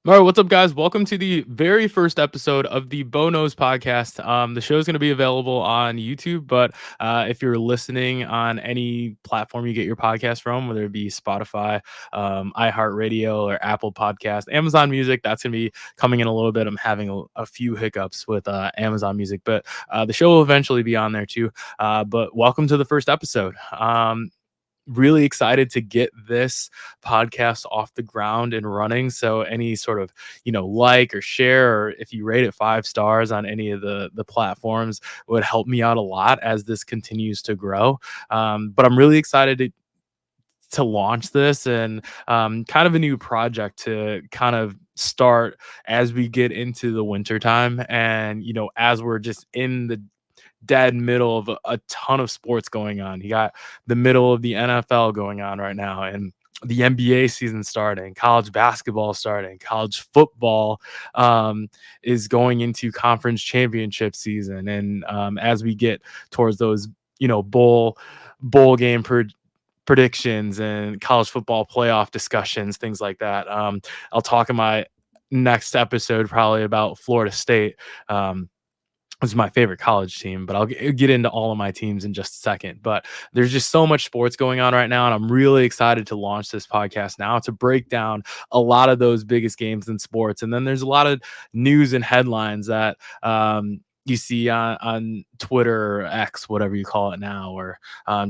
All right, what's up, guys? Welcome to the very first episode of the Bonos podcast. The show is going to be available on YouTube, but if you're listening on any platform you get your podcast from, whether it be Spotify, iHeartRadio, or Apple Podcast, Amazon Music, that's going to be coming in a little bit. I'm having a few hiccups with Amazon Music, but the show will eventually be on there too. But welcome to the first episode. Really excited to get this podcast off the ground and running. So any sort of, like or share, or if you rate it 5 stars on any of the platforms would help me out a lot as this continues to grow. But I'm really excited to launch this and kind of a new project to kind of start as we get into the winter time and as we're just in the dead middle of a ton of sports going on. You got the middle of the NFL going on right now, and the NBA season starting, college basketball starting, college football is going into conference championship season, and as we get towards those, bowl game predictions and college football playoff discussions, things like that. I'll talk in my next episode probably about Florida State. This is my favorite college team, but I'll get into all of my teams in just a second. But there's just so much sports going on right now, and I'm really excited to launch this podcast now to break down a lot of those biggest games in sports. And then there's a lot of news and headlines that you see on Twitter or X, whatever you call it now, or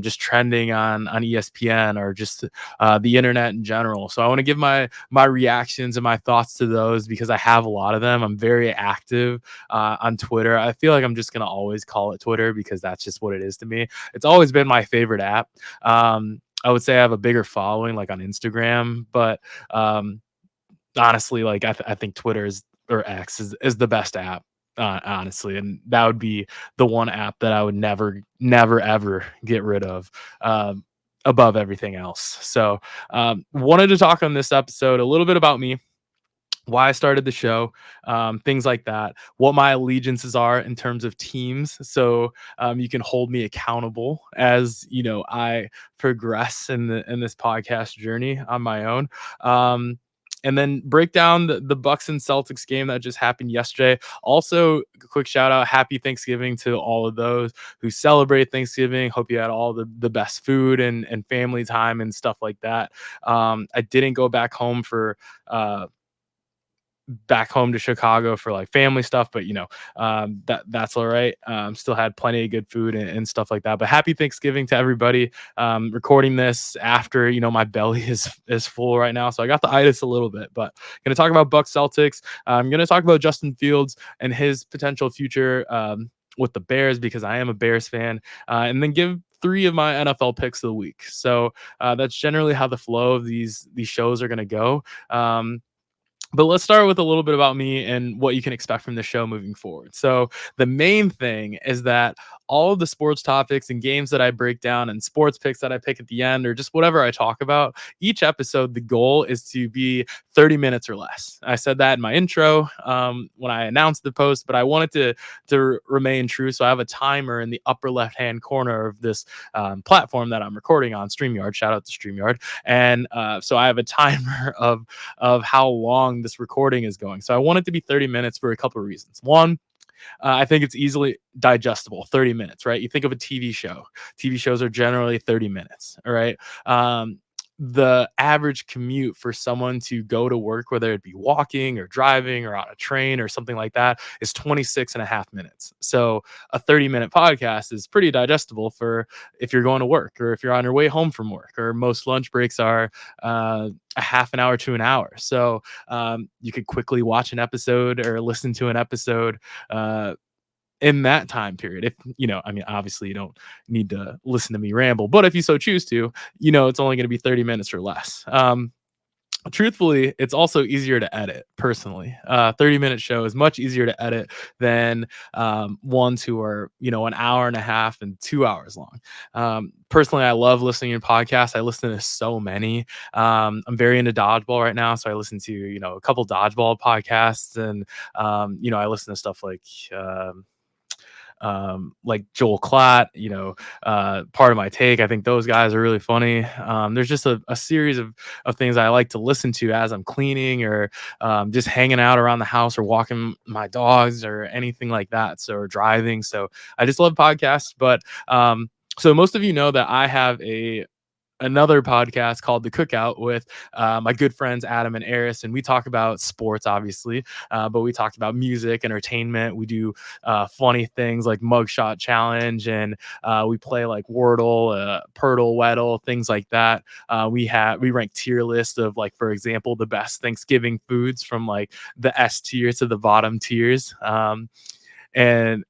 just trending on ESPN or just the internet in general. So I want to give my reactions and my thoughts to those because I have a lot of them. I'm very active on Twitter. I feel like I'm just going to always call it Twitter because that's just what it is to me. It's always been my favorite app. I would say I have a bigger following like on Instagram, but honestly, like I think Twitter or X is the best app. Honestly, and that would be the one app that I would never ever get rid of above everything else. So wanted to talk on this episode a little bit about me, why I started the show, things like that, what my allegiances are in terms of teams. So you can hold me accountable as I progress in this podcast journey on my own. And then break down the Bucks and Celtics game that just happened yesterday. Also, a quick shout out, happy Thanksgiving to all of those who celebrate Thanksgiving. Hope you had all the best food and family time and stuff like that. I didn't go back home to Chicago for like family stuff, but that's all right. Still had plenty of good food and stuff like that. But happy Thanksgiving to everybody. Recording this after my belly is full right now, so I got the itis a little bit. But gonna talk about Bucks Celtics. I'm gonna talk about Justin Fields and his potential future with the Bears because I am a Bears fan, and then give 3 of my NFL picks of the week. So that's generally how the flow of these shows are gonna go. But let's start with a little bit about me and what you can expect from the show moving forward. So the main thing is that all of the sports topics and games that I break down and sports picks that I pick at the end or just whatever I talk about, each episode, the goal is to be 30 minutes or less. I said that in my intro when I announced the post, but I wanted to remain true. So I have a timer in the upper left-hand corner of this platform that I'm recording on, StreamYard. Shout out to StreamYard. And so I have a timer of how long this recording is going. So I want it to be 30 minutes for a couple of reasons. One, I think it's easily digestible. 30 minutes, right? You think of a TV show. TV shows are generally 30 minutes. All right. The average commute for someone to go to work, whether it be walking or driving or on a train or something like that, is 26 and a half minutes. So a 30-minute podcast is pretty digestible for if you're going to work or if you're on your way home from work, or most lunch breaks are a half an hour to an hour. So you could quickly watch an episode or listen to an episode in that time period. If obviously you don't need to listen to me ramble, but if you so choose to, it's only going to be 30 minutes or less. Truthfully, it's also easier to edit. Personally, 30-minute show is much easier to edit than ones who are an hour and a half and 2 hours long. Personally, I love listening to podcasts. I listen to so many. I'm very into dodgeball right now, so I listen to a couple dodgeball podcasts, and I listen to stuff like like Joel Klatt, Part of My Take. I think those guys are really funny. There's just a series of things I like to listen to as I'm cleaning or just hanging out around the house or walking my dogs or anything like that. So, or driving. So I just love podcasts. But so most of you know that I have another podcast called The Cookout with my good friends Adam and Eris, and we talk about sports, obviously, but we talked about music, entertainment. We do funny things like mugshot challenge, and we play like Wordle, Purtle, Weddle, things like that. We rank tier lists of, like, for example, the best Thanksgiving foods from like the S tier to the bottom tiers. And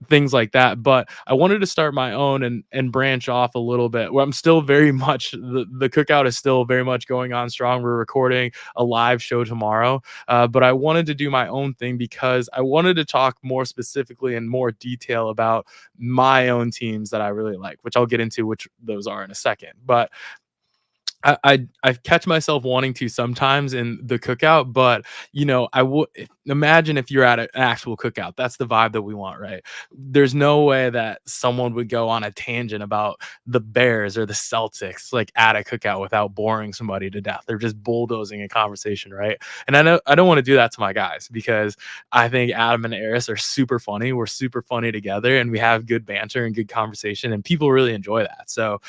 things like that. But I wanted to start my own and branch off a little bit. Where I'm still very much the cookout is still very much going on strong. We're recording a live show tomorrow, but I wanted to do my own thing because I wanted to talk more specifically in more detail about my own teams that I really like, which I'll get into which those are in a second. But I catch myself wanting to sometimes in the cookout, but I would imagine if you're at an actual cookout, that's the vibe that we want, right? There's no way that someone would go on a tangent about the Bears or the Celtics like at a cookout without boring somebody to death. They're just bulldozing a conversation, right? And I know I don't want to do that to my guys because I think Adam and Eris are super funny. We're super funny together, and we have good banter and good conversation, and people really enjoy that. So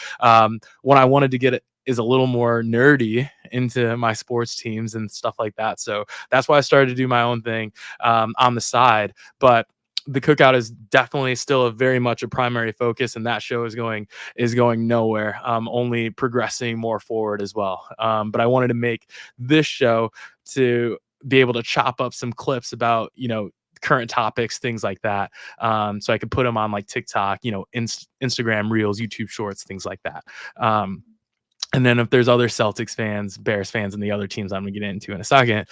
when I wanted to get it is a little more nerdy into my sports teams and stuff like that. So that's why I started to do my own thing on the side. But the cookout is definitely still a very much a primary focus, and that show is going nowhere. Only progressing more forward as well. But I wanted to make this show to be able to chop up some clips about current topics, things like that. So I could put them on like TikTok, Instagram Reels, YouTube Shorts, things like that. And then if there's other Celtics fans, Bears fans, and the other teams I'm gonna get into in a second,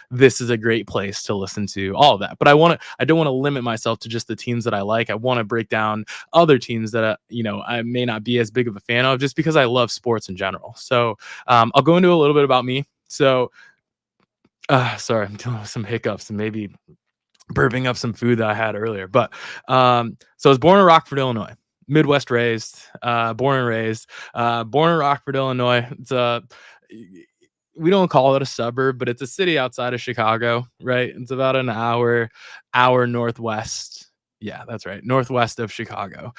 this is a great place to listen to all of that. But I don't want to limit myself to just the teams that I like. I want to break down other teams that I may not be as big of a fan of, just because I love sports in general. So I'll go into a little bit about me. So sorry, I'm dealing with some hiccups and maybe burping up some food that I had earlier. But so I was born in Rockford, Illinois. Midwest raised, born and raised, born in Rockford, Illinois. We don't call it a suburb, but it's a city outside of Chicago, right? It's about an hour northwest. Yeah, that's right, northwest of Chicago.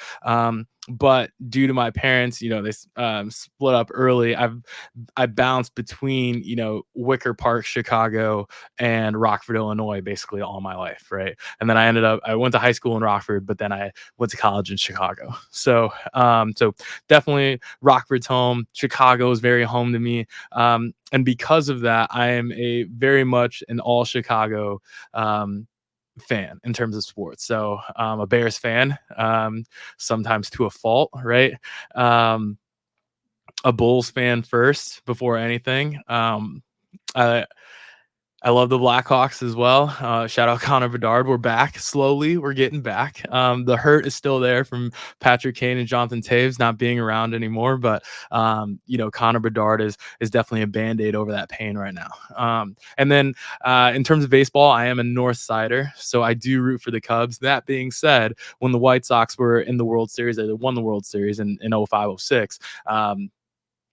But due to my parents, they split up early. I bounced between Wicker Park, Chicago, and Rockford, Illinois, basically all my life, right? And then I went to high school in Rockford, but then I went to college in Chicago. So definitely Rockford's home. Chicago is very home to me. And because of that, I am a very much an all Chicago fan in terms of sports. So a Bears fan, sometimes to a fault, right? A Bulls fan first before anything. I I love the Blackhawks as well. Shout out Connor Bedard. We're back slowly. We're getting back. The hurt is still there from Patrick Kane and Jonathan Taves not being around anymore, but Connor Bedard is definitely a band-aid over that pain right now. And then in terms of baseball, I am a North Sider, so I do root for the Cubs. That being said, when the White Sox were in the World Series, they won the World Series in 05-06.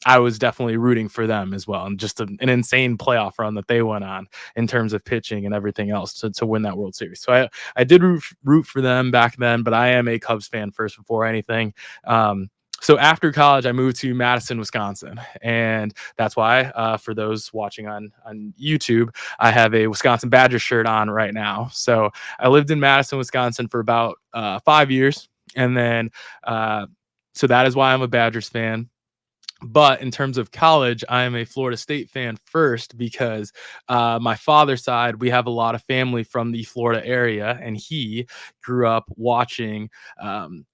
I was definitely rooting for them as well, and just an insane playoff run that they went on in terms of pitching and everything else to win that World Series. So I did root for them back then, but I am a Cubs fan first before anything. So after college, I moved to Madison, Wisconsin, and that's why for those watching on YouTube, I have a Wisconsin Badgers shirt on right now. So I lived in Madison, Wisconsin for about 5 years, and then so that is why I'm a Badgers fan. But in terms of college, I am a Florida State fan first because my father's side, we have a lot of family from the Florida area, and he grew up watching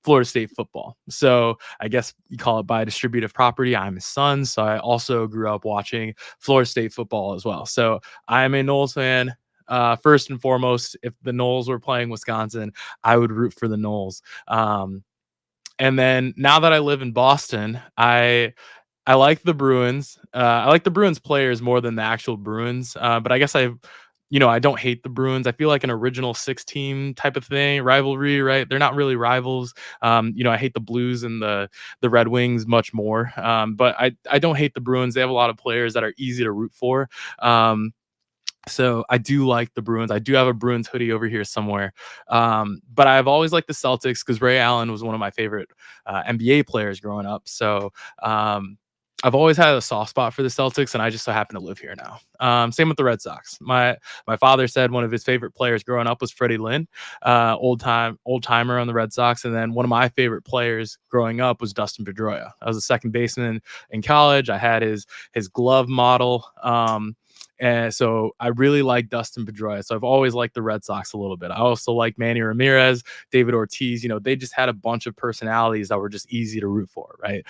Florida State football. So I guess you call it by distributive property. I'm his son, so I also grew up watching Florida State football as well. So I am a Noles fan. First and foremost, if the Noles were playing Wisconsin, I would root for the Noles. And then now that I live in Boston, I like the Bruins. I like the Bruins players more than the actual Bruins. But I guess I don't hate the Bruins. I feel like an original six team type of thing, rivalry, right? They're not really rivals. I hate the Blues and the Red Wings much more. But I don't hate the Bruins. They have a lot of players that are easy to root for. So I do like the Bruins. I do have a Bruins hoodie over here somewhere. But I've always liked the Celtics because Ray Allen was one of my favorite NBA players growing up. So I've always had a soft spot for the Celtics, and I just so happen to live here now. Same with the Red Sox. My father said one of his favorite players growing up was Freddie Lynn, old timer on the Red Sox, and then one of my favorite players growing up was Dustin Pedroia. I was a second baseman in college. I had his glove model. And so I really like Dustin Pedroia. So I've always liked the Red Sox a little bit. I also like Manny Ramirez, David Ortiz. They just had a bunch of personalities that were just easy to root for, right?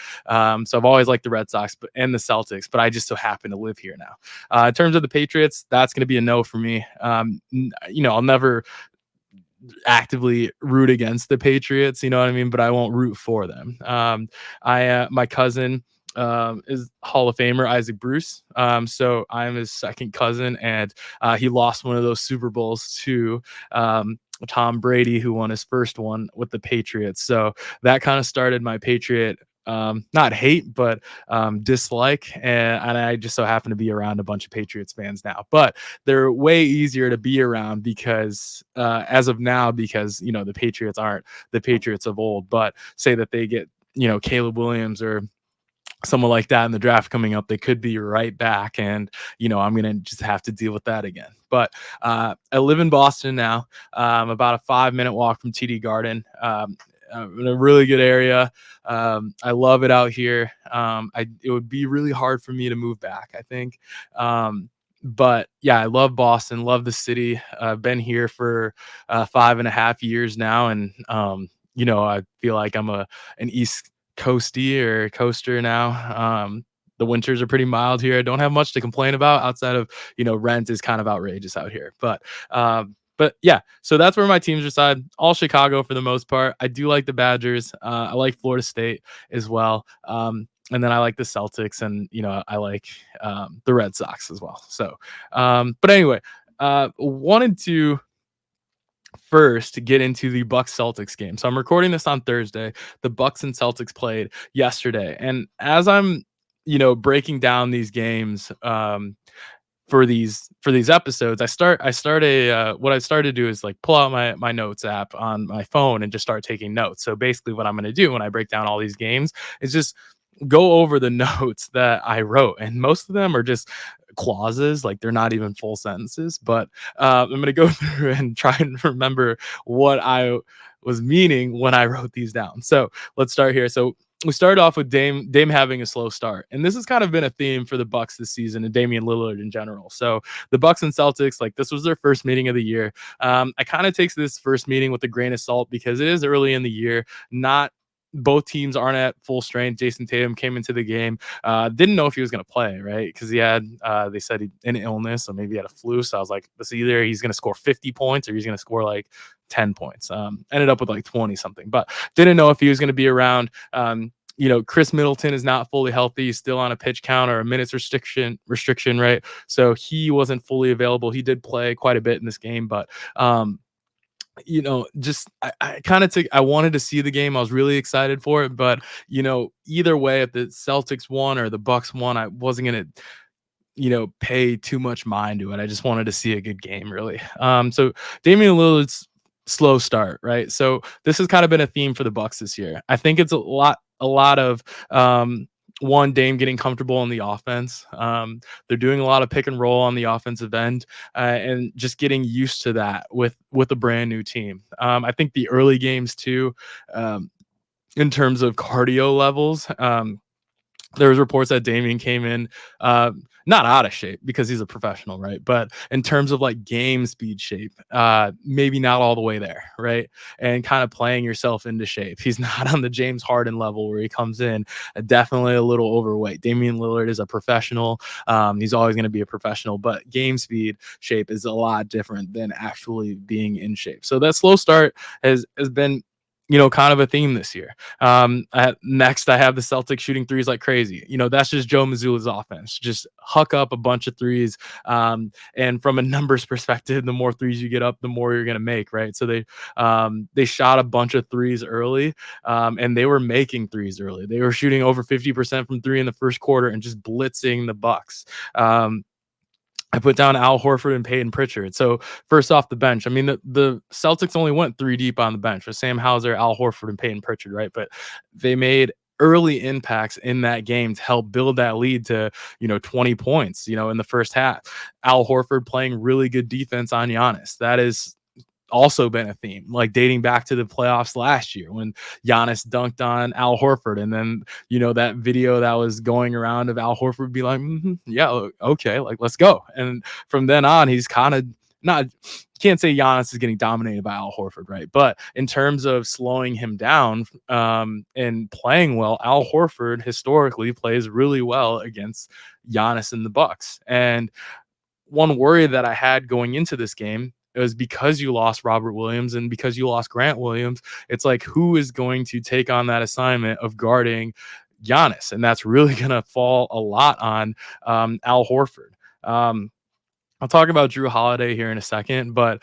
So I've always liked the Red Sox and the Celtics, but I just so happen to live here now. In terms of the Patriots, that's going to be a no for me. I'll never actively root against the Patriots, you know what I mean? But I won't root for them. My cousin is Hall of Famer Isaac Bruce. So I'm his second cousin, and he lost one of those Super Bowls to Tom Brady, who won his first one with the Patriots. So that kind of started my Patriot not hate, but dislike. And I just so happen to be around a bunch of Patriots fans now. But they're way easier to be around because as of now, because the Patriots aren't the Patriots of old. But say that they get Caleb Williams or someone like that in the draft coming up, they could be right back. And, I'm going to just have to deal with that again. But I live in Boston now, about a 5-minute walk from TD Garden. In a really good area. I love it out here. It would be really hard for me to move back, I think. But yeah, I love Boston, love the city. I've been here for 5.5 years now. And, I feel like I'm an East Coastie or coaster now. The winters are pretty mild here. I don't have much to complain about outside of, rent is kind of outrageous out here. But yeah, so that's where my teams reside. All Chicago for the most part. I do like the Badgers. I like Florida State as well. And then I like the Celtics, and I like the Red Sox as well. So, but anyway, wanted to first get into the Bucks Celtics game. So I'm recording this on Thursday. The Bucks and Celtics played yesterday, and as I'm breaking down these games, for these episodes, what I started to do is like pull out my notes app on my phone and just start taking notes. So basically what I'm going to do when I break down all these games is just go over the notes that I wrote, and most of them are just clauses, like they're not even full sentences. But I'm going to go through and try and remember what I was meaning when I wrote these down. So let's start here. So we started off with Dame having a slow start, and this has kind of been a theme for the Bucks this season and Damian Lillard in general. So the Bucks and Celtics, like this was their first meeting of the year. I kind of takes this first meeting with a grain of salt because it is early in the year. Not both teams aren't at full strength. Jason Tatum came into the game, didn't know if he was going to play, right? Because he had, they said an illness, or maybe he had a flu. So I was like, this either he's going to score 50 points or he's going to score like 10 points. Ended up with like 20 something, but didn't know if he was going to be around. Chris Middleton is not fully healthy. He's still on a pitch count or a minutes restriction, right? So he wasn't fully available. He did play quite a bit in this game, but just I kind of took, I wanted to see the game. I was really excited for it, but either way, if the Celtics won or the Bucks won, I wasn't gonna pay too much mind to it. I just wanted to see a good game, really. So Damian Lillard's slow start, right? So this has kind of been a theme for the Bucks this year. I think it's a lot of one, Dame getting comfortable in the offense. They're doing a lot of pick and roll on the offensive end, and just getting used to that with a brand new team. I think the early games too, in terms of cardio levels, there was reports that Damian came in not out of shape because he's a professional, right? But in terms of like game speed shape, maybe not all the way there, right? And kind of playing yourself into shape. He's not on the James Harden level where he comes in definitely a little overweight. Damian Lillard is a professional. He's always going to be a professional, but game speed shape is a lot different than actually being in shape. So that slow start has been kind of a theme this year. Next, I have the Celtics shooting threes like crazy. That's just Joe Mazzulla's offense. Just huck up a bunch of threes. And from a numbers perspective, the more threes you get up, the more you're going to make, right? So they shot a bunch of threes early, and they were making threes early. They were shooting over 50% from three in the first quarter and just blitzing the Bucks. I put down Al Horford and Peyton Pritchard. So first off the bench, I mean the Celtics only went three deep on the bench with Sam Hauser, Al Horford, and Peyton Pritchard, right? But they made early impacts in that game to help build that lead to 20 points, in the first half. Al Horford playing really good defense on Giannis. That is also been a theme, like dating back to the playoffs last year when Giannis dunked on Al Horford. And then, that video that was going around of Al Horford be like, yeah, okay, like, let's go. And from then on, he's kind of not, can't say Giannis is getting dominated by Al Horford, right? But in terms of slowing him down and playing well, Al Horford historically plays really well against Giannis and the Bucks. And one worry that I had going into this game, it was because you lost Robert Williams and because you lost Grant Williams. It's like, who is going to take on that assignment of guarding Giannis? And that's really going to fall a lot on Al Horford. I'll talk about Drew Holiday here in a second, but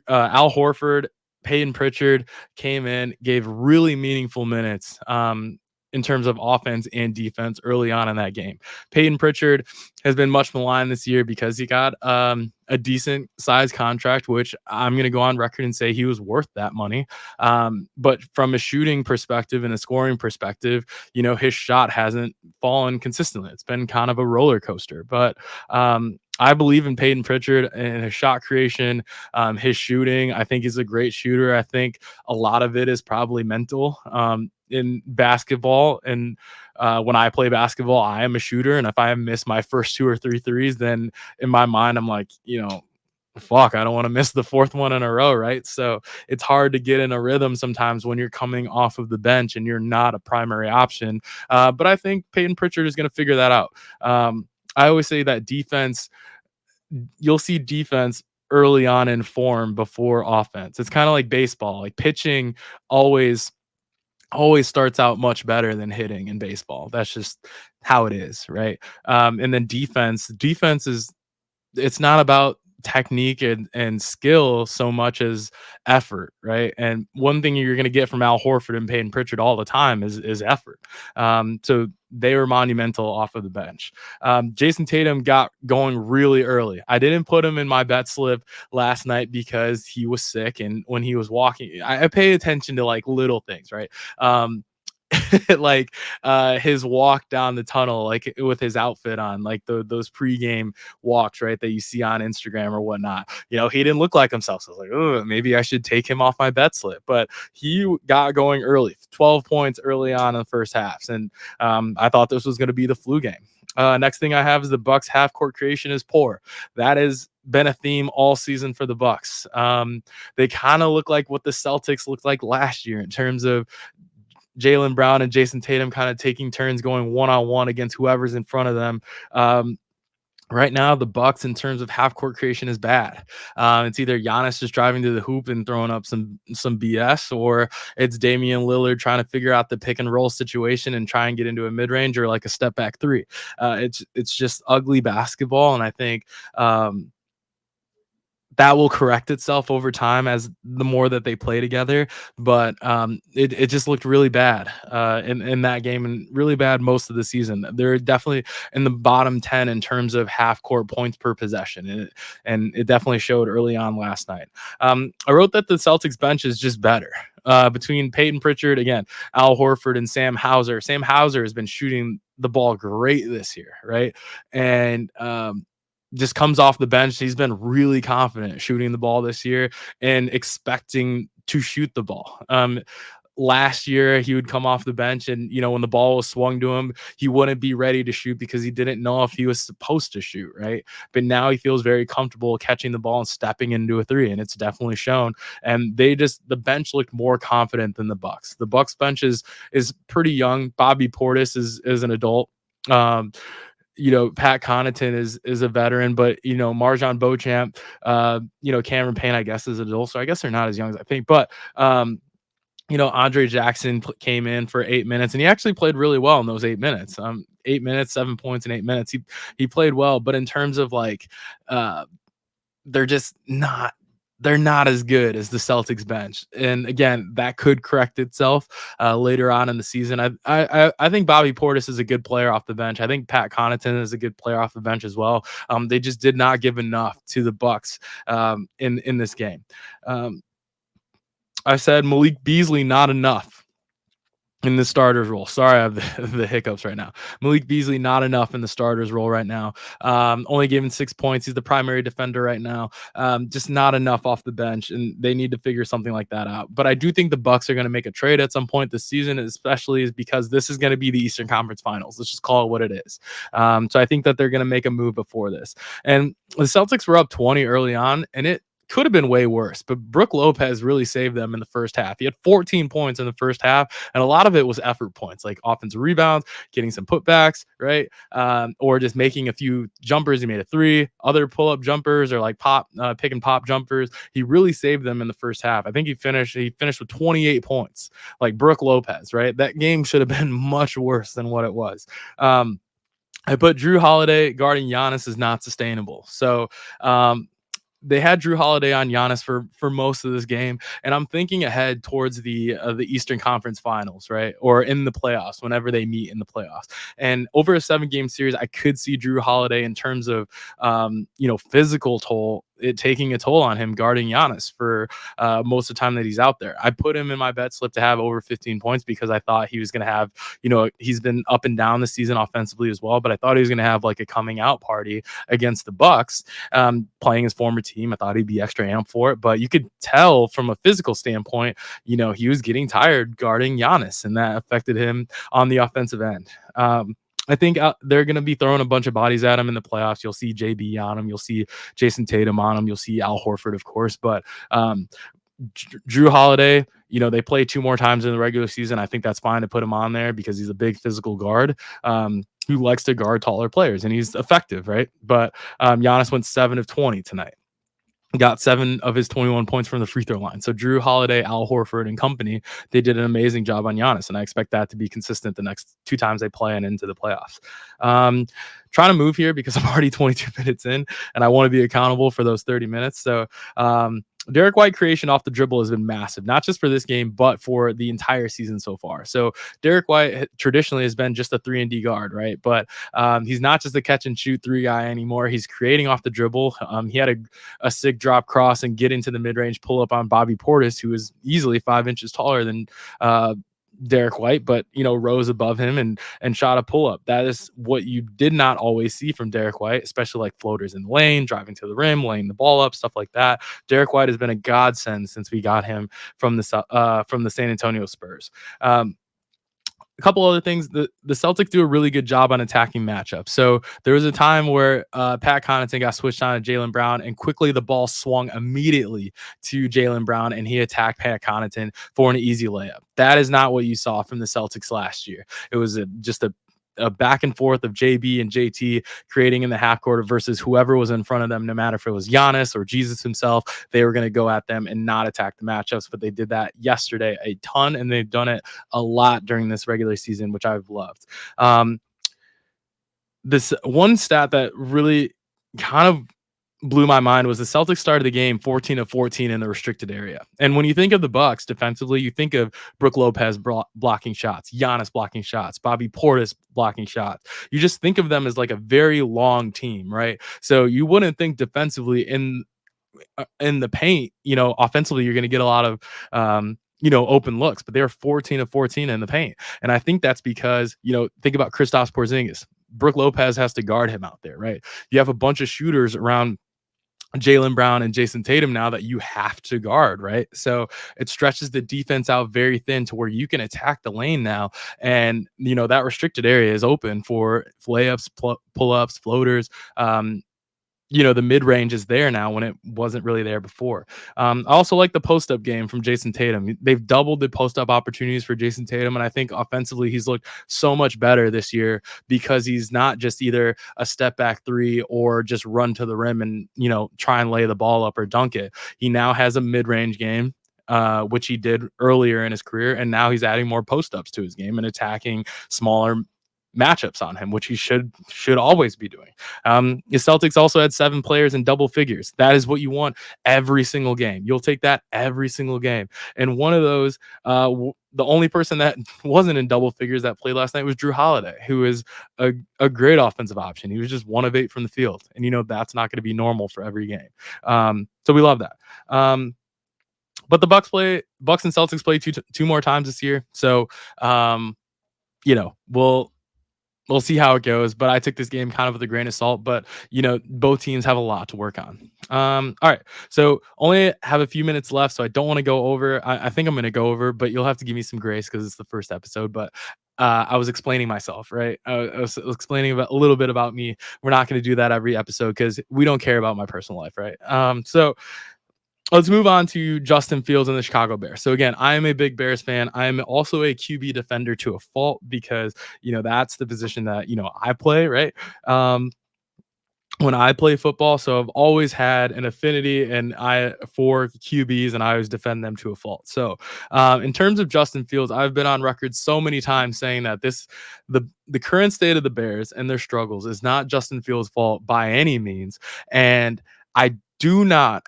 Al Horford, Peyton Pritchard came in, gave really meaningful minutes in terms of offense and defense early on in that game. Peyton Pritchard has been much maligned this year because he got a decent size contract, which I'm going to go on record and say he was worth that money. But from a shooting perspective and a scoring perspective, his shot hasn't fallen consistently. It's been kind of a roller coaster. But I believe in Peyton Pritchard and his shot creation, his shooting. I think he's a great shooter. I think a lot of it is probably mental. In basketball, and when I play basketball, I am a shooter, and if I miss my first two or three threes, then in my mind I'm like, fuck, I don't want to miss the fourth one in a row, right? So it's hard to get in a rhythm sometimes when you're coming off of the bench and you're not a primary option. But I think Peyton Pritchard is going to figure that out. I always say that you'll see defense early on in form before offense. It's kind of like baseball. Like pitching always starts out much better than hitting in baseball. That's just how it is, right? And then defense is, it's not about technique and skill so much as effort, right? And one thing you're going to get from Al Horford and Peyton Pritchard all the time is effort. So they were monumental off of the bench. Jason Tatum got going really early. I didn't put him in my bet slip last night because he was sick, and when he was walking, I pay attention to like little things, right? Like his walk down the tunnel, like with his outfit on, like those pregame walks, right, that you see on Instagram or whatnot. He didn't look like himself. So I was like, oh, maybe I should take him off my bet slip. But he got going early, 12 points early on in the first halves, and I thought this was going to be the flu game. Next thing I have is the Bucks half court creation is poor. That has been a theme all season for the Bucks. They kind of look like what the Celtics looked like last year in terms of Jaylen Brown and Jason Tatum kind of taking turns going one-on-one against whoever's in front of them. Right now, the Bucks in terms of half court creation is bad. It's either Giannis just driving to the hoop and throwing up some BS, or it's Damian Lillard trying to figure out the pick and roll situation and try and get into a mid range or like a step back three. It's just ugly basketball, and I think that will correct itself over time as the more that they play together. But it just looked really bad in that game, and really bad most of the season. They're definitely in the bottom 10 in terms of half court points per possession. And it definitely showed early on last night. I wrote that the Celtics bench is just better. Between Peyton Pritchard, again, Al Horford, and Sam Hauser. Sam Hauser has been shooting the ball great this year, right? And just comes off the bench. He's been really confident shooting the ball this year and expecting to shoot the ball. Last year, he would come off the bench and, when the ball was swung to him, he wouldn't be ready to shoot because he didn't know if he was supposed to shoot, right? But now he feels very comfortable catching the ball and stepping into a three, and it's definitely shown. And the bench looked more confident than the Bucks. The Bucks bench is pretty young. Bobby Portis is an adult. Pat Connaughton is a veteran, but Marjon Beauchamp, Cameron Payne, I guess, is adult. So I guess they're not as young as I think. But Andre Jackson came in for 8 minutes, and he actually played really well in those 8 minutes. 8 minutes, 7 points in 8 minutes. He played well, but in terms of like, uh, they're just not. They're not as good as the Celtics bench, and again, that could correct itself later on in the season. I think Bobby Portis is a good player off the bench. I think Pat Connaughton is a good player off the bench as well. They just did not give enough to the Bucks in this game. Um, I said Malik Beasley not enough in the starters role. Sorry, I have the hiccups right now. Malik Beasley not enough in the starters role right now. Only given 6 points. He's the primary defender right now. Just not enough off the bench, and they need to figure something like that out. But I do think the Bucks are going to make a trade at some point this season, especially is because this is going to be the Eastern Conference Finals. Let's just call it what it is. So I think that they're going to make a move before this. And the Celtics were up 20 early on, and it could have been way worse, but Brook Lopez really saved them in the first half. He had 14 points in the first half, and a lot of it was effort points, like offensive rebounds, getting some putbacks, right? Or just making a few jumpers. He made a three, other pull-up jumpers, or like pick and pop jumpers. He really saved them in the first half. I think he finished with 28 points, like Brook Lopez, right? That game should have been much worse than what it was. I put Drew Holiday guarding Giannis is not sustainable. So they had Drew Holiday on Giannis for most of this game, and I'm thinking ahead towards the Eastern Conference Finals, right, or in the playoffs whenever they meet in the playoffs. And over a 7-game series, I could see Drew Holiday in terms of physical toll. It taking a toll on him guarding Giannis for most of the time that he's out there. I put him in my bet slip to have over 15 points because I thought he was going to have, he's been up and down this season offensively as well, but I thought he was going to have like a coming out party against the Bucks, playing his former team. I thought he'd be extra amped for it, but you could tell from a physical standpoint, he was getting tired guarding Giannis, and that affected him on the offensive end. I think they're going to be throwing a bunch of bodies at him in the playoffs. You'll see JB on him. You'll see Jason Tatum on him. You'll see Al Horford, of course. But Drew Holiday, they play 2 more times in the regular season. I think that's fine to put him on there because he's a big physical guard who likes to guard taller players, and he's effective, right? But Giannis went 7 of 20 tonight. Got 7 of his 21 points from the free throw line. So Drew Holiday, Al Horford, and company, they did an amazing job on Giannis, and I expect that to be consistent the next 2 times they play and into the playoffs. Trying to move here because I'm already 22 minutes in, and I want to be accountable for those 30 minutes. So Derek White creation off the dribble has been massive, not just for this game, but for the entire season so far. So Derek White traditionally has been just a 3-and-D guard, right? But he's not just a catch and shoot 3 guy anymore. He's creating off the dribble. He had a sick drop cross and get into the mid-range pull up on Bobby Portis, who is easily 5 inches taller than Derek White, but rose above him and shot a pull up. That is what you did not always see from Derek White, especially like floaters in the lane, driving to the rim, laying the ball up, stuff like that. Derek White has been a godsend since we got him from the San Antonio Spurs. A couple other things. The Celtics do a really good job on attacking matchups. So there was a time where Pat Connaughton got switched on to Jaylen Brown, and quickly the ball swung immediately to Jaylen Brown, and he attacked Pat Connaughton for an easy layup. That is not what you saw from the Celtics last year. It was just a back and forth of JB and JT creating in the half court versus whoever was in front of them, no matter if it was Giannis or Jesus himself. They were going to go at them and not attack the matchups, but they did that yesterday a ton, and they've done it a lot during this regular season, which I've loved. This one stat that really kind of blew my mind was the Celtics started the game 14 of 14 in the restricted area. And when you think of the Bucks defensively, you think of Brook Lopez blocking shots, Giannis blocking shots, Bobby Portis blocking shots. You just think of them as like a very long team, right? So you wouldn't think defensively in the paint, offensively, you're going to get a lot of, open looks, but they're 14 of 14 in the paint. And I think that's because, think about Kristaps Porzingis. Brook Lopez has to guard him out there, right? You have a bunch of shooters around Jaylen Brown and Jason Tatum now that you have to guard, right? So it stretches the defense out very thin to where you can attack the lane now. And, that restricted area is open for layups, pull-ups, floaters. The mid-range is there now when it wasn't really there before. I also like the post-up game from Jason Tatum. They've doubled the post-up opportunities for Jason Tatum, and I think offensively he's looked so much better this year because he's not just either a step-back 3 or just run to the rim and, try and lay the ball up or dunk it. He now has a mid-range game. which he did earlier in his career, and now he's adding more post ups to his game and attacking smaller matchups on him, which he should always be doing. The Celtics also had 7 players in double figures. That is what you want every single game. You'll take that every single game. And one of those, the only person that wasn't in double figures that played last night was Drew Holiday, who is a great offensive option. He was just 1 of 8 from the field, and that's not going to be normal for every game. So we love that. But the Bucks and Celtics play two more times this year. So we'll see how it goes. But I took this game kind of with a grain of salt. But both teams have a lot to work on. All right. So only have a few minutes left, so I don't want to go over. I think I'm going to go over, but you'll have to give me some grace because it's the first episode. But I was explaining myself, right? I was explaining about a little bit about me. We're not going to do that every episode because we don't care about my personal life, right? So let's move on to Justin Fields and the Chicago Bears. So again, I am a big Bears fan. I am also a QB defender to a fault because that's the position that I play, right? When I play football, so I've always had an affinity for QBs, and I always defend them to a fault. So, in terms of Justin Fields, I've been on record so many times saying that the current state of the Bears and their struggles is not Justin Fields' fault by any means, and I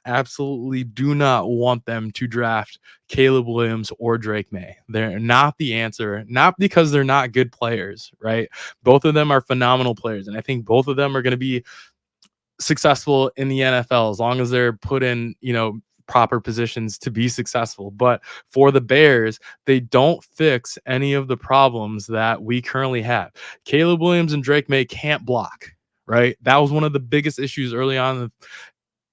absolutely do not want them to draft Caleb Williams or Drake May. They're not the answer, not because they're not good players, right? Both of them are phenomenal players, and I think both of them are going to be successful in the NFL as long as they're put in, proper positions to be successful. But for the Bears, they don't fix any of the problems that we currently have. Caleb Williams and Drake May can't block, right? That was one of the biggest issues early on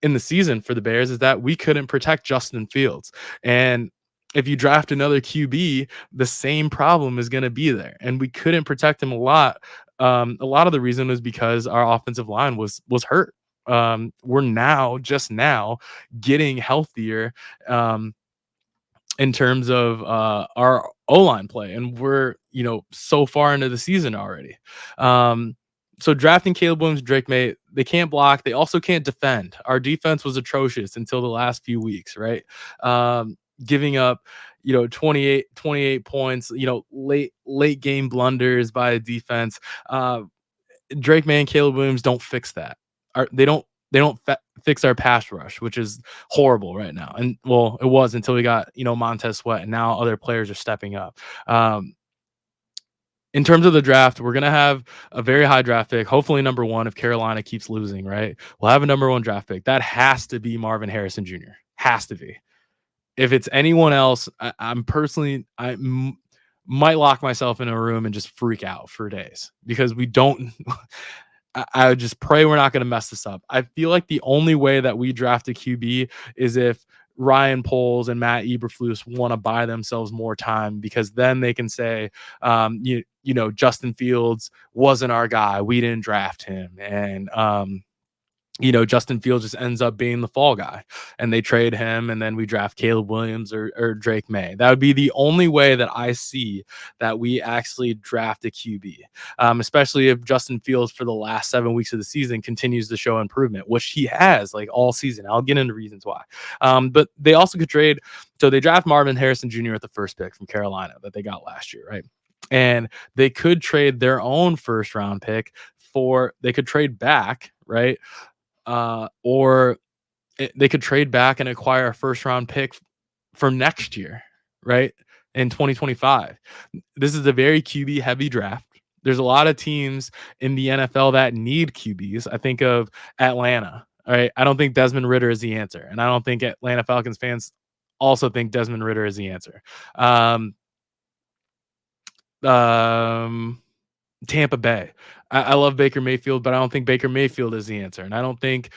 in the season for the Bears, is that we couldn't protect Justin Fields. And if you draft another QB, the same problem is going to be there. And we couldn't protect him a lot. A lot of the reason was because our offensive line was hurt. We're just now getting healthier in terms of our O-line play, and we're so far into the season already. So drafting Caleb Williams, Drake May, they can't block. They also can't defend. Our defense was atrocious until the last few weeks, right? Giving up 28 points, late game blunders by a defense. Drake May and Caleb Williams don't fix that. They don't fix our pass rush, which is horrible right now. And well, it was until we got Montez Sweat, and now other players are stepping up. In terms of the draft, we're gonna have a very high draft pick, hopefully number 1 if Carolina keeps losing, right? We'll have a number 1 draft pick. That has to be Marvin Harrison Jr. Has to be. If it's anyone else, might lock myself in a room and just freak out for days because we don't. I would just pray we're not going to mess this up. I feel like the only way that we draft a QB is if Ryan Poles and Matt Eberflus want to buy themselves more time, because then they can say, Justin Fields wasn't our guy. We didn't draft him. And, Justin Fields just ends up being the fall guy, and they trade him, and then we draft Caleb Williams or Drake May. That would be the only way that I see that we actually draft a QB, especially if Justin Fields for the last 7 weeks of the season continues to show improvement, which he has like all season. I'll get into reasons why. But they also could trade. So they draft Marvin Harrison Jr. at the first pick from Carolina that they got last year, right? And they could trade their own first round pick they could trade back, right? Or they could trade back and acquire a first round pick for next year, right? In 2025. This is a very QB heavy draft. There's a lot of teams in the NFL that need QBs. I think of Atlanta. All right. I don't think Desmond Ridder is the answer. And I don't think Atlanta Falcons fans also think Desmond Ridder is the answer. Tampa Bay. I love Baker Mayfield, but I don't think Baker Mayfield is the answer. And I don't think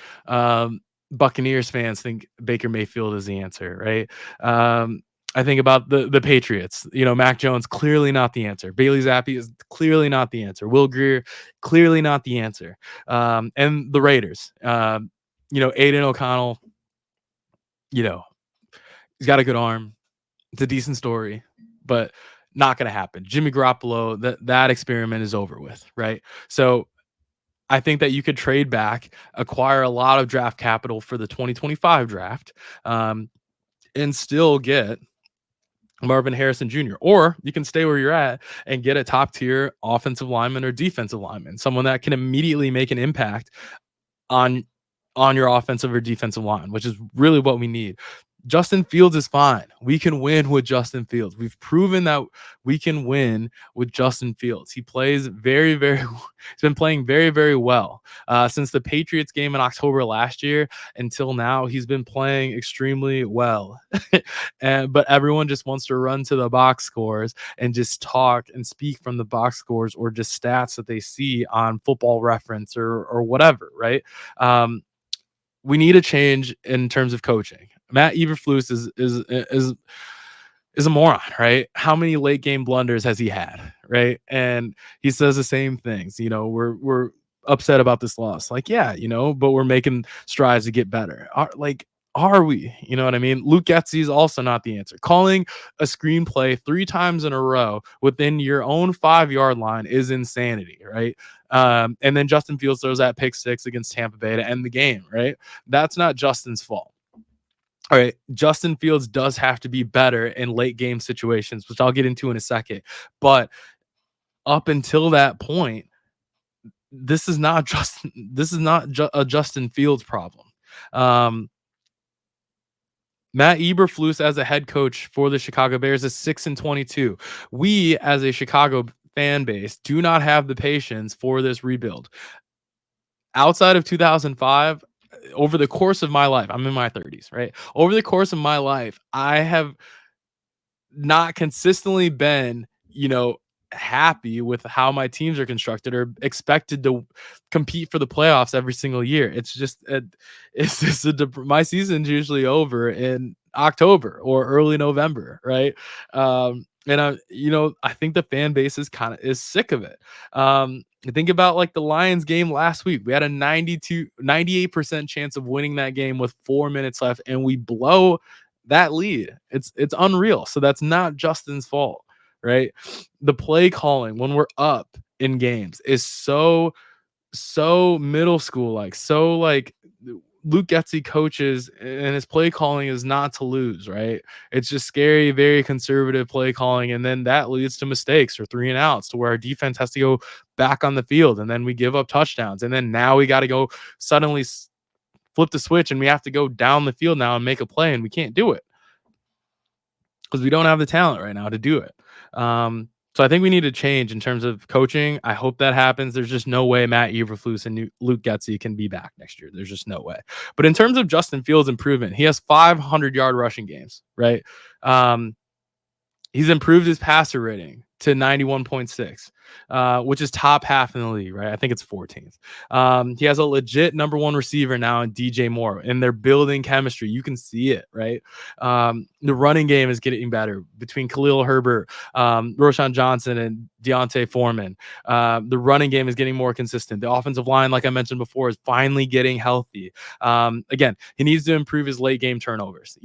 Buccaneers fans think Baker Mayfield is the answer, right? I think about the Patriots. Mac Jones, clearly not the answer. Bailey Zappi is clearly not the answer. Will Grier, clearly not the answer. And the Raiders. Aiden O'Connell, he's got a good arm. It's a decent story, but not going to happen. Jimmy Garoppolo, that experiment is over with, right? So I think that you could trade back, acquire a lot of draft capital for the 2025 draft, and still get Marvin Harrison Jr. Or you can stay where you're at and get a top tier offensive lineman or defensive lineman, someone that can immediately make an impact on your offensive or defensive line, which is really what we need. Justin Fields is fine. We can win with Justin Fields. We've proven that we can win with Justin Fields. He plays very, very. He's been playing very, very well since the Patriots game in October last year until now. He's been playing extremely well, but everyone just wants to run to the box scores and just talk and speak from the box scores or just stats that they see on Football Reference or whatever, right? We need a change in terms of coaching. Matt Eberflus is a moron, right? How many late game blunders has he had, right? And he says the same things. We're upset about this loss. Like, yeah, but we're making strides to get better. Are we? You know what I mean? Luke Getsy is also not the answer. Calling a screenplay 3 times in a row within your own 5-yard line is insanity, right? And then Justin Fields throws that pick 6 against Tampa Bay to end the game, right? That's not Justin's fault. All right, Justin Fields does have to be better in late game situations, which I'll get into in a second. But up until that point, this is not a Justin Fields problem. Matt Eberflus as a head coach for the Chicago Bears is 6-22. We, as a Chicago fan base, do not have the patience for this rebuild. Outside of 2005, over the course of my life, I'm in my 30s, right? Over the course of my life, I have not consistently been, happy with how my teams are constructed or expected to compete for the playoffs every single year. My season's usually over in October or early November, right? And I think the fan base is sick of it. Think about like the Lions game last week. We had a 98% chance of winning that game with 4 minutes left, and we blow that lead. It's unreal. So that's not Justin's fault, right? The play calling when we're up in games is so middle school like Luke Getsy coaches, and his play calling is not to lose, right? It's just scary, very conservative play calling, and then that leads to mistakes or 3 and outs to where our defense has to go back on the field, and then we give up touchdowns, and then now we got to go suddenly flip the switch, and we have to go down the field now and make a play, and we can't do it because we don't have the talent right now to do it. So I think we need to change in terms of coaching. I hope that happens. There's just no way Matt Eberflus and Luke Getsy can be back next year. There's just no way. But in terms of Justin Fields' improvement, he has 500-yard rushing games, right? He's improved his passer rating to 91.6, which is top half in the league, right? I think it's 14th. He has a legit number 1 receiver now in DJ Moore, and they're building chemistry. You can see it, right? The running game is getting better between Khalil Herbert, Roshan Johnson, and Deontay Foreman. The running game is getting more consistent. The offensive line, like I mentioned before, is finally getting healthy. Again, he needs to improve his late game turnovers.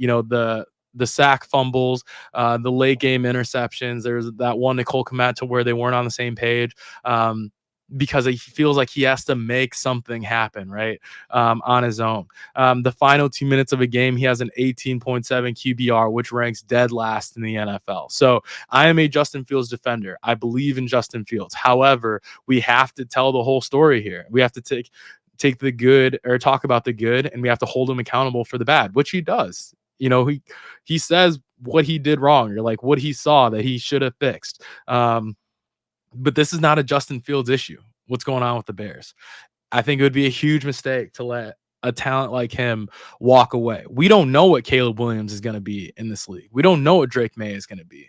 The sack fumbles, the late game interceptions. There's that one Nicole Komet to where they weren't on the same page because he feels like he has to make something happen, right, on his own. The final 2 minutes of a game, he has an 18.7 QBR, which ranks dead last in the NFL. So I am a Justin Fields defender. I believe in Justin Fields. However, we have to tell the whole story here. We have to take the good or talk about the good, and we have to hold him accountable for the bad, which he does. He says what he did wrong or like what he saw that he should have fixed. But this is not a Justin Fields issue. What's going on with the Bears? I think it would be a huge mistake to let a talent like him walk away. We don't know what Caleb Williams is going to be in this league. We don't know what Drake May is going to be.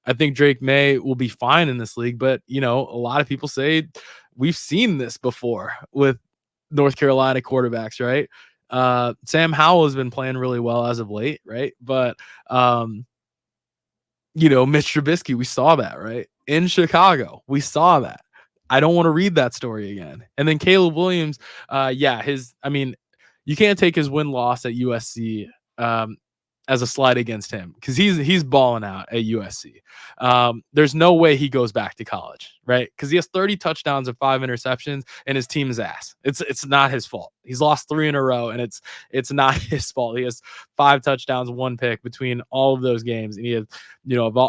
I think Drake May will be fine in this league, but a lot of people say we've seen this before with North Carolina quarterbacks, right? Sam Howell has been playing really well as of late, right? But Mitch Trubisky, we saw that, right? In Chicago, we saw that. I don't want to read that story again. And then Caleb Williams, you can't take his win-loss at USC as a slight against him because he's balling out at USC. There's no way he goes back to college, right? Because he has 30 touchdowns and 5 interceptions, and his team is ass. It's not his fault. He's lost 3 in a row, and it's not his fault. He has 5 touchdowns, 1 pick between all of those games, and he has,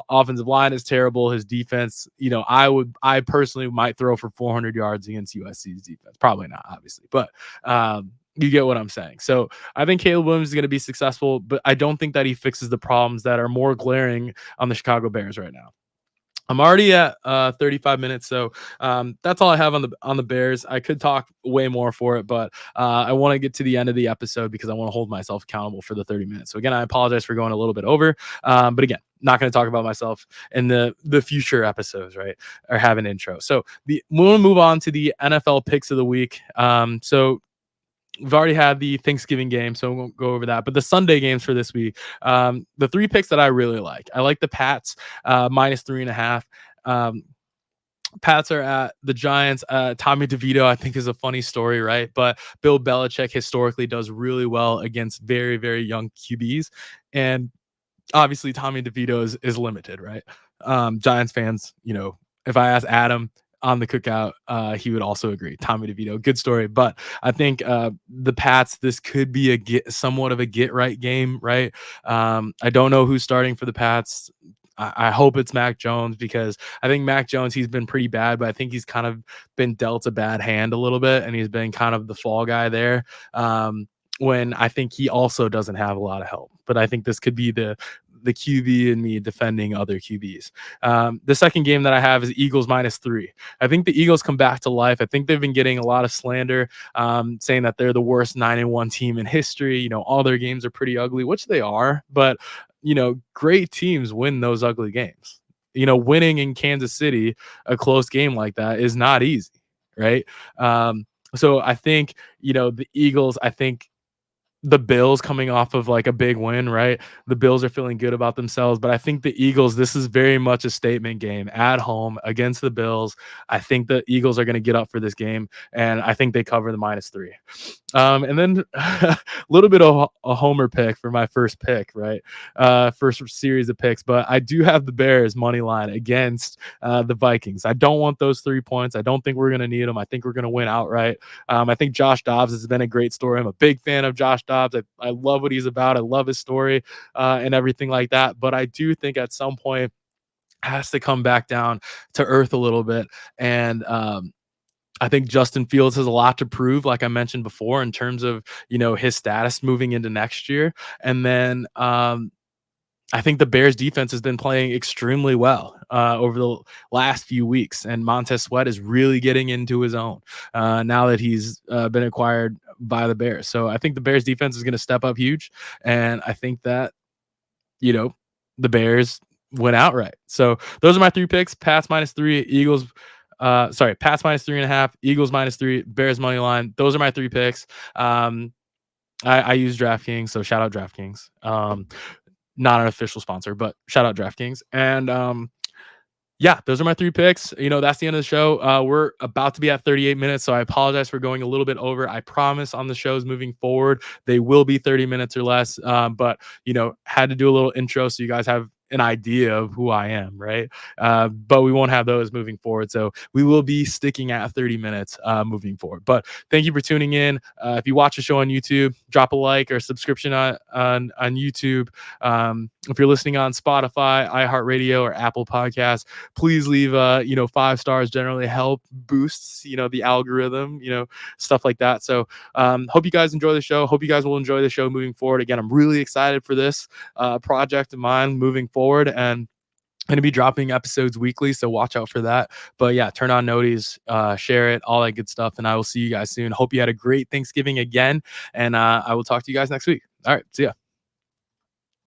offensive line is terrible. His defense, I personally might throw for 400 yards against USC's defense. Probably not, obviously, but you get what I'm saying. So I think Caleb Williams is going to be successful, but I don't think that he fixes the problems that are more glaring on the Chicago Bears right now. I'm already at 35 minutes, so that's all I have on the Bears. I could talk way more for it, but I want to get to the end of the episode because I want to hold myself accountable for the 30 minutes. So again, I apologize for going a little bit over, but again, not going to talk about myself in the future episodes, right? Or have an intro. So we're going to move on to the NFL picks of the week. So we've already had the Thanksgiving game, so we won't go over that. But the Sunday games for this week, the 3 picks that I really like. I like the Pats -3.5. Pats are at the Giants. Tommy DeVito, I think, is a funny story, right? But Bill Belichick historically does really well against very, very young QBs. And obviously Tommy DeVito is limited, right? Giants fans, if I ask Adam on the cookout, he would also agree. Tommy DeVito, good story. But I think the Pats, this could be somewhat of a get right game, right? I don't know who's starting for the Pats. I hope it's Mac Jones because I think Mac Jones, he's been pretty bad, but I think he's kind of been dealt a bad hand a little bit, and he's been kind of the fall guy there. When I think he also doesn't have a lot of help. But I think this could be the QB and me defending other QBs. The second game that I have is Eagles -3. I think the Eagles come back to life. I think they've been getting a lot of slander, saying that they're the worst 9-1 team in history. All their games are pretty ugly, which they are, but great teams win those ugly games. Winning in Kansas City, a close game like that is not easy, right? So I think, the Eagles, I think the Bills coming off of like a big win, right? The Bills are feeling good about themselves, but I think the Eagles, this is very much a statement game at home against the Bills. I think the Eagles are going to get up for this game, and I think they cover the -3. And then a little bit of a homer pick for my first pick, right? First series of picks, but I do have the Bears money line against the Vikings. I don't want those 3 points. I don't think we're going to need them. I think we're going to win outright. I think Josh Dobbs has been a great story. I'm a big fan of Josh Dobbs. I love what he's about. I love his story and everything like that. But I do think at some point has to come back down to earth a little bit. And I think Justin Fields has a lot to prove, like I mentioned before, in terms of, his status moving into next year. And then I think the Bears defense has been playing extremely well over the last few weeks, and Montez Sweat is really getting into his own now that he's been acquired by the Bears. So I think the Bears defense is going to step up huge, and I think that the Bears went outright. So those are my 3 picks: Pats -3, Eagles. Pats -3.5, Eagles -3, Bears money line. Those are my 3 picks. I use DraftKings, so shout out DraftKings. Not an official sponsor, but shout out DraftKings. And yeah, those are my 3 picks. That's the end of the show. We're about to be at 38 minutes, so I apologize for going a little bit over. I promise on the shows moving forward, they will be 30 minutes or less. But had to do a little intro so you guys have an idea of who I am, right? But we won't have those moving forward. So we will be sticking at 30 minutes moving forward. But thank you for tuning in. If you watch the show on YouTube, drop a like or subscription on YouTube. If you're listening on Spotify, iHeartRadio, or Apple Podcasts, please leave 5 stars. Generally help boosts the algorithm, stuff like that. So hope you guys enjoy the show. Hope you guys will enjoy the show moving forward. Again, I'm really excited for this project of mine moving forward, and I'm going to be dropping episodes weekly, so watch out for that. But yeah, turn on noties, share it, all that good stuff, and I will see you guys soon. Hope you had a great Thanksgiving again, and I will talk to you guys next week. All right, see ya.